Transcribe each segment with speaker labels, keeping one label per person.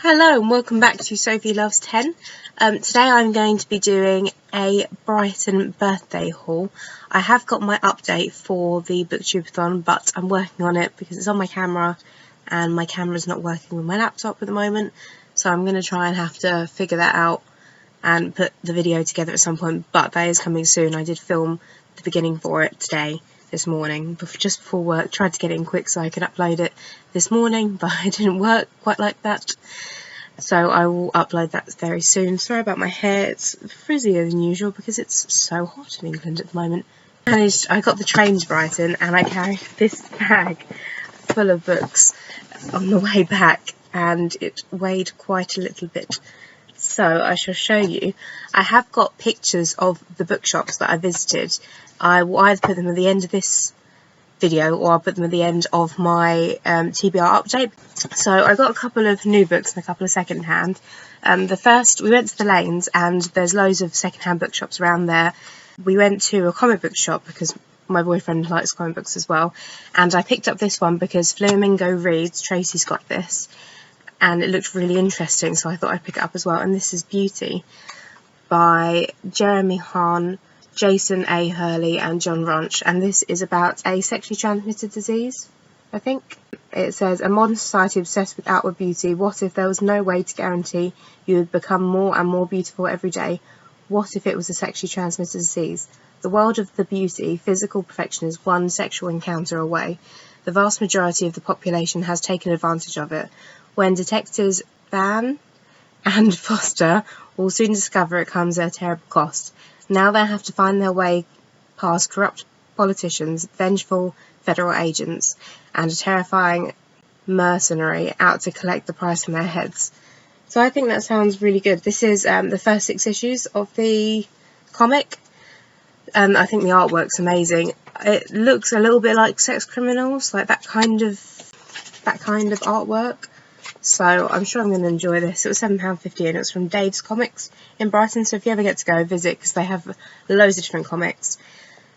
Speaker 1: Hello and welcome back to Sophie Loves 10. Today I'm going to be doing a Brighton birthday haul. I have got my update for the Booktube-a-thon, but I'm working on it because it's on my camera and my camera's not working with my laptop at the moment, so I'm going to try and have to figure that out and put the video together at some point, but that is coming soon. I did film the beginning for it this morning, just before work. Tried to get it in quick so I could upload it this morning, but it didn't work quite like that. So I will upload that very soon. Sorry about my hair, it's frizzier than usual because it's so hot in England at the moment. I got the train to Brighton and I carried this bag full of books on the way back, and it weighed quite a little bit. So I shall show you. I have got pictures of the bookshops that I visited. I will either put them at the end of this video or I'll put them at the end of my TBR update. So I got a couple of new books and a couple of second hand. The first, we went to the lanes and there's loads of second hand bookshops around there. We went to a comic book shop because my boyfriend likes comic books as well, and I picked up this one because Flamingo Reads, Tracy's got this, and it looked really interesting, so I thought I'd pick it up as well. And this is Beauty by Jeremy Hahn, Jason A. Hurley and John Ronch, and this is about a sexually transmitted disease, I think. It says, a modern society obsessed with outward beauty. What if there was no way to guarantee you would become more and more beautiful every day? What if it was a sexually transmitted disease? The world of the beauty, physical perfection is one sexual encounter away. The vast majority of the population has taken advantage of it. When detectives Van and Foster will soon discover it comes at a terrible cost. Now they have to find their way past corrupt politicians, vengeful federal agents, and a terrifying mercenary out to collect the price on their heads. So I think that sounds really good. This is the first 6 issues of the comic. I think the artwork's amazing. It looks a little bit like Sex Criminals, like that kind of artwork. So I'm sure I'm going to enjoy this. It was £7.50 and it was from Dave's Comics in Brighton, so if you ever get to go visit, because they have loads of different comics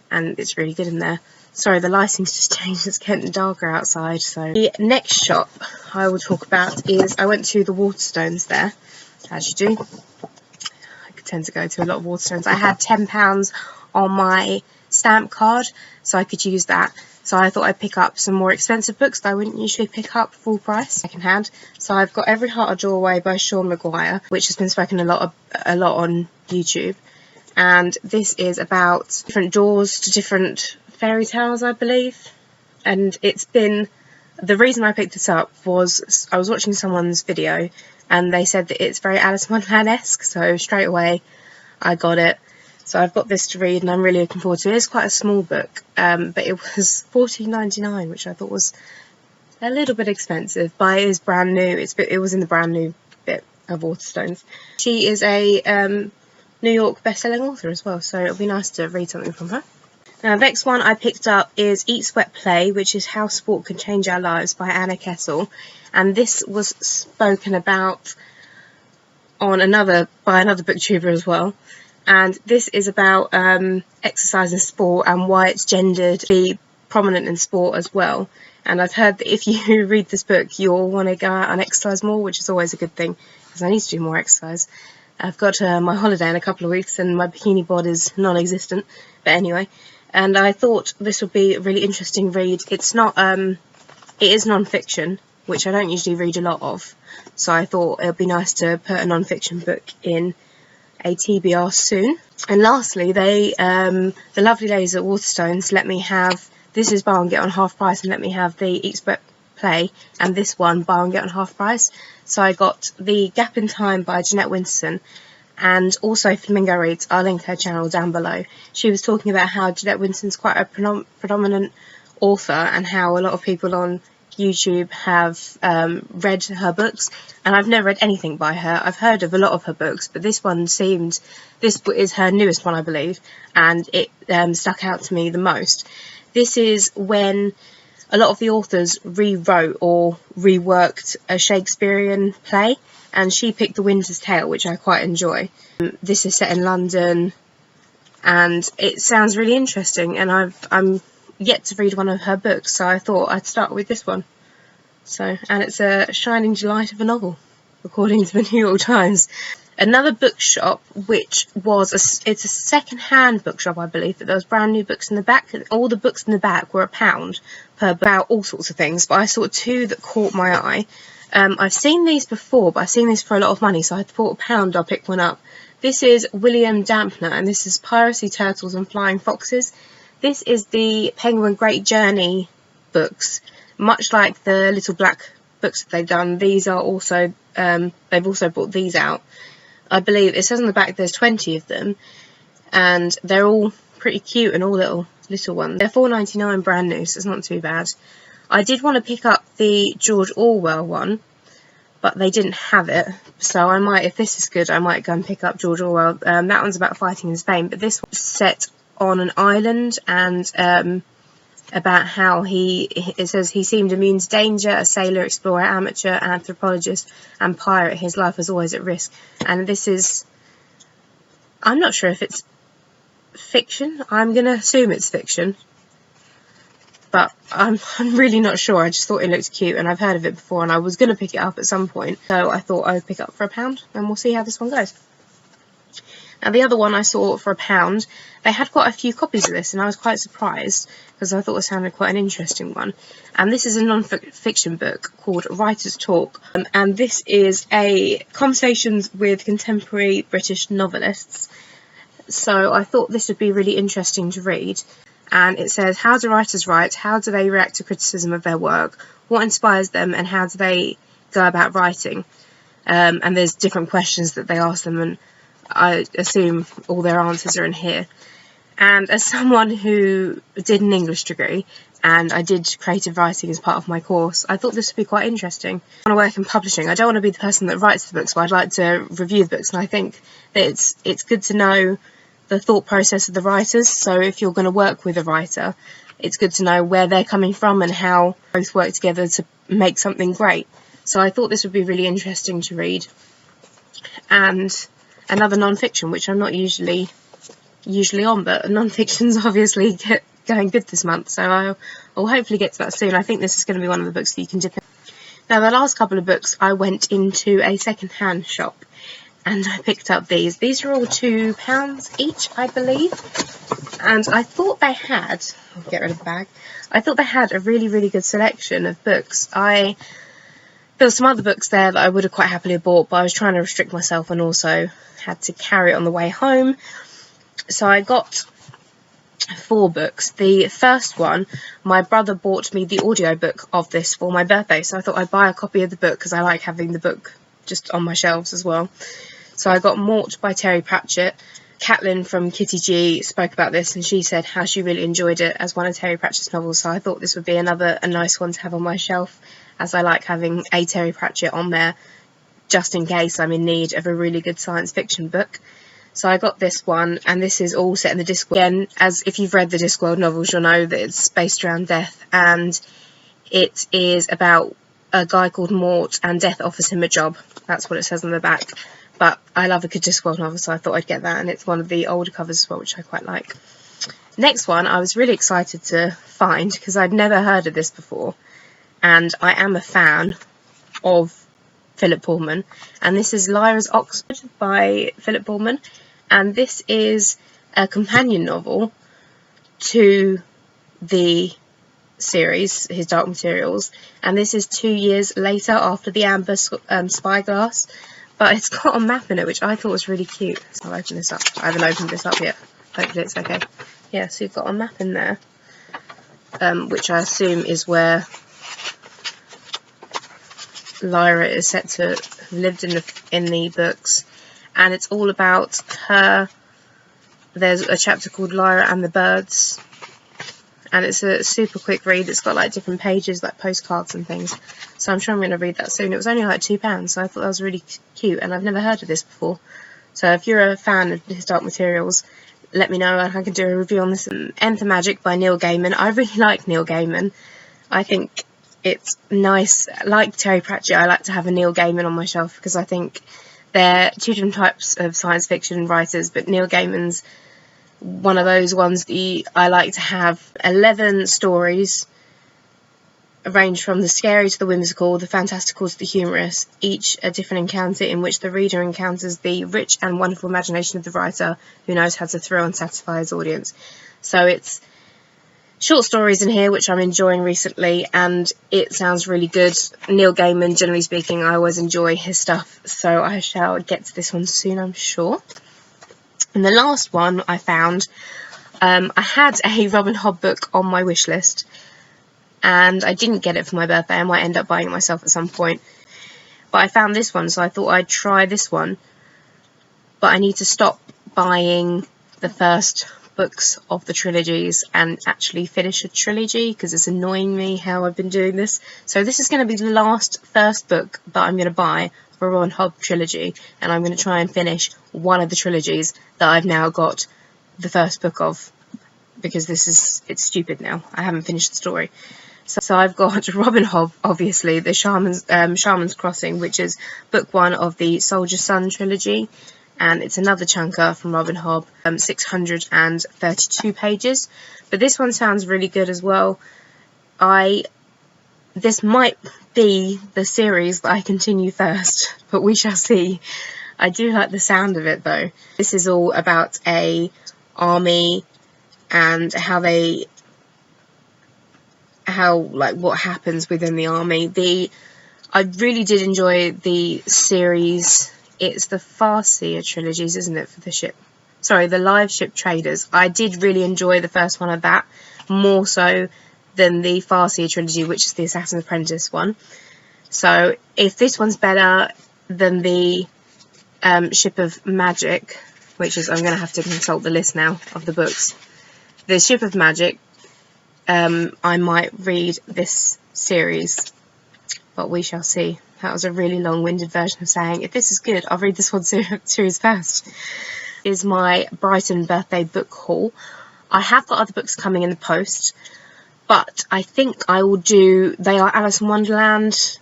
Speaker 1: and it's really good in there. Sorry, the lighting's just changed, it's getting darker outside. So the next shop I will talk about is, I went to the Waterstones there, as you do. I tend to go to a lot of Waterstones. I had £10 on my stamp card, so I could use that. So I thought I'd pick up some more expensive books that I wouldn't usually pick up full price, second hand. So I've got Every Heart a Doorway by Sean Maguire, which has been spoken a lot on YouTube. And this is about different doors to different fairy tales, I believe. And it's been, the reason I picked this up was I was watching someone's video and they said that it's very Alice in Wonderland-esque, so straight away I got it. So I've got this to read and I'm really looking forward to it. It's quite a small book, but it was $14.99, which I thought was a little bit expensive, but it is brand new. It was in the brand new bit of Waterstones. She is a New York best-selling author as well, so it'll be nice to read something from her. Now, the next one I picked up is Eat, Sweat, Play, which is How Sport Can Change Our Lives by Anna Kessel, and this was spoken about on by another booktuber as well. And this is about exercise and sport and why it's gendered to be prominent in sport as well. And I've heard that if you read this book, you'll want to go out and exercise more, which is always a good thing, because I need to do more exercise. I've got my holiday in a couple of weeks and my bikini bod is non-existent, but anyway. And I thought this would be a really interesting read. It's not, it is non-fiction, which I don't usually read a lot of, so I thought it would be nice to put a non-fiction book in a TBR soon. And lastly, the lovely ladies at Waterstones let me have, this is buy one get on half price, and let me have the Eat, Sweat, Play, and this one buy one get on half price. So I got The Gap in Time by Jeanette Winterson, and also Flamingo Reads. I'll link her channel down below. She was talking about how Jeanette Winterson's quite a predominant author and how a lot of people on YouTube have read her books, and I've never read anything by her. I've heard of a lot of her books, but this is her newest one, I believe, and it stuck out to me the most. This is when a lot of the authors rewrote or reworked a Shakespearean play, and she picked The Winter's Tale, which I quite enjoy. This is set in London, and it sounds really interesting, and I'm yet to read one of her books, so I thought I'd start with this one. And it's a shining delight of a novel. according to the New York Times. Another bookshop, which was it's a second-hand bookshop, I believe, but there was brand new books in the back. All the books in the back were £1 per book, about all sorts of things, but I saw two that caught my eye. I've seen these before, but I've seen these for a lot of money, so I thought £1, I'll pick one up. This is William Dampner, and this is Piracy, Turtles and Flying Foxes. This is the Penguin Great Journey books, much like the Little Black books that they've done. These are also, they've also brought these out. I believe it says on the back there's 20 of them, and they're all pretty cute and all little ones. They're £4.99 brand new, so it's not too bad. I did want to pick up the George Orwell one, but they didn't have it, so I might, if this is good, I might go and pick up George Orwell. That one's about fighting in Spain, but this one's set on an island, and about how it says he seemed immune to danger, a sailor, explorer, amateur, anthropologist and pirate. His life was always at risk. And this is, I'm not sure if it's fiction. I'm going to assume it's fiction, but I'm really not sure. I just thought it looked cute, and I've heard of it before, and I was going to pick it up at some point, so I thought I would pick it up for £1, and we'll see how this one goes. Now, the other one I saw for £1, they had quite a few copies of this, and I was quite surprised because I thought it sounded quite an interesting one. And this is a non-fiction book called Writer's Talk, and this is a conversations with contemporary British novelists. So I thought this would be really interesting to read. And it says, how do writers write? How do they react to criticism of their work? What inspires them, and how do they go about writing? And there's different questions that they ask them, and I assume all their answers are in here. And as someone who did an English degree, and I did creative writing as part of my course, I thought this would be quite interesting. I want to work in publishing. I don't want to be the person that writes the books, but I'd like to review the books, and I think that it's good to know the thought process of the writers. So if you're going to work with a writer, it's good to know where they're coming from and how both work together to make something great. So I thought this would be really interesting to read. And another non-fiction, which I'm not usually on, but non-fiction's obviously going good this month, so I'll hopefully get to that soon. I think this is going to be one of the books that you can dip in. Now, the last couple of books, I went into a second-hand shop, and I picked up these. These are all £2 each, I believe, and I thought they had, I'll get rid of the bag, I thought they had a really, really good selection of books. There were some other books there that I would have quite happily bought, but I was trying to restrict myself and also had to carry it on the way home. So I got 4 books. The first one, my brother bought me the audiobook of this for my birthday, so I thought I'd buy a copy of the book because I like having the book just on my shelves as well. So I got Mort by Terry Pratchett. Catelyn from Kitty G spoke about this, and she said how she really enjoyed it as one of Terry Pratchett's novels, so I thought this would be a nice one to have on my shelf, as I like having a Terry Pratchett on there just in case I'm in need of a really good science fiction book. So I got this one, and this is all set in the Discworld. Again, as if you've read the Discworld novels, you'll know that it's based around death, and it is about a guy called Mort, and death offers him a job. That's what it says on the back. But I love a good Discworld novel, so I thought I'd get that, and it's one of the older covers as well, which I quite like. Next one, I was really excited to find, because I'd never heard of this before, and I am a fan of Philip Pullman, and this is Lyra's Oxford by Philip Pullman, and this is a companion novel to the series, his Dark Materials, and this is 2 years later after the Amber Spyglass, but it's got a map in it, which I thought was really cute. So I'll open this up. I haven't opened this up yet. Hopefully it's okay. Yeah, so you've got a map in there, which I assume is where Lyra is set to have lived in the books, and it's all about her. There's a chapter called Lyra and the Birds, and it's a super quick read. It's got like different pages, like postcards and things, so I'm sure I'm going to read that soon. It was only like £2, so I thought that was really cute, and I've never heard of this before. So if you're a fan of his Dark Materials, let me know and I can do a review on this. Enter Magic by Neil Gaiman. I really like Neil Gaiman. I think it's nice. Like Terry Pratchett, I like to have a Neil Gaiman on my shelf because I think they're two different types of science fiction writers, but Neil Gaiman's one of those ones that I like to have 11 stories range from the scary to the whimsical, the fantastical to the humorous, each a different encounter in which the reader encounters the rich and wonderful imagination of the writer, who knows how to thrill and satisfy his audience. So it's short stories in here, which I'm enjoying recently, and it sounds really good. Neil Gaiman, generally speaking, I always enjoy his stuff, so I shall get to this one soon, I'm sure. And the last one I found, I had a Robin Hobb book on my wish list, and I didn't get it for my birthday. I might end up buying it myself at some point. But I found this one, so I thought I'd try this one. But I need to stop buying the first books of the trilogies and actually finish a trilogy, because it's annoying me how I've been doing this. So this is going to be the first book that I'm going to buy for a Robin Hobb trilogy, and I'm going to try and finish one of the trilogies that I've now got the first book of, because it's stupid now. I haven't finished the story. So I've got Robin Hobb, obviously, the Shaman's Crossing, which is book 1 of the Soldier Son trilogy, and it's another chunker from Robin Hobb, 632 pages. But this one sounds really good as well. This might be the series that I continue first, but we shall see. I do like the sound of it though. This is all about a army and what happens within the army. I really did enjoy the series. It's the Farseer trilogies, isn't it, for the ship? Sorry, the Live Ship Traders. I did really enjoy the first one of that, more so than the Farseer trilogy, which is the Assassin's Apprentice one. So if this one's better than the Ship of Magic, which is, I'm going to have to consult the list now of the books. The Ship of Magic, I might read this series, but we shall see. That was a really long-winded version of saying, if this is good, I'll read this one series first. Is my Brighton birthday book haul. I have got other books coming in the post, but I think I will they are Alice in Wonderland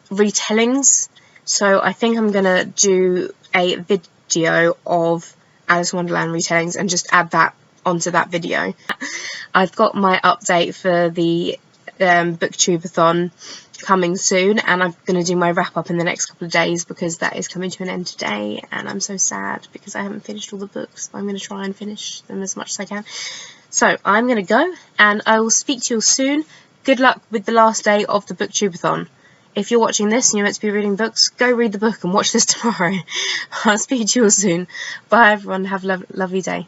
Speaker 1: retellings, so I think I'm going to do a video of Alice in Wonderland retellings and just add that onto that video. I've got my update for the Booktube-a-thon coming soon, and I'm going to do my wrap up in the next couple of days, because that is coming to an end today, and I'm so sad because I haven't finished all the books. I'm going to try and finish them as much as I can. So I'm going to go, and I will speak to you all soon. Good luck with the last day of the Booktube-a-thon. If you're watching this and you're meant to be reading books, go read the book and watch this tomorrow. I'll speak to you all soon. Bye everyone, have a lovely day.